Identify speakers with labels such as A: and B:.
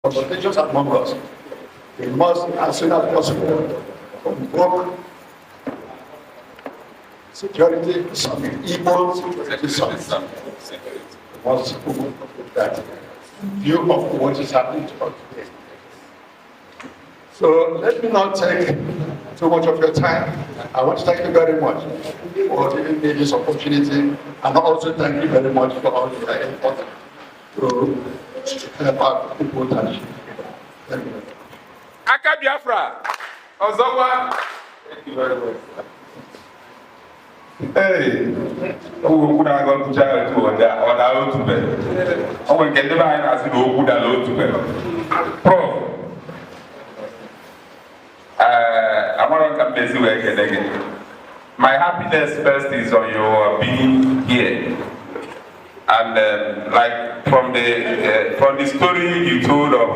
A: confrontations among us. We must, as soon as possible, convoke security summit, Igbo security summit. We must convoke that view of what is happening to us today. So let me not take too much of your time. I want to thank you very much for giving me this opportunity, and also thank you very much for all your effort to help out people that thank you.
B: Aka Biafra, Ozokwa. Thank you very much. Hey, who na go to jail to on out to bed. I will get the line as you go to the bed. Prof. I'm not going to busy work again. My happiness first is on your being here, and like from the story you told of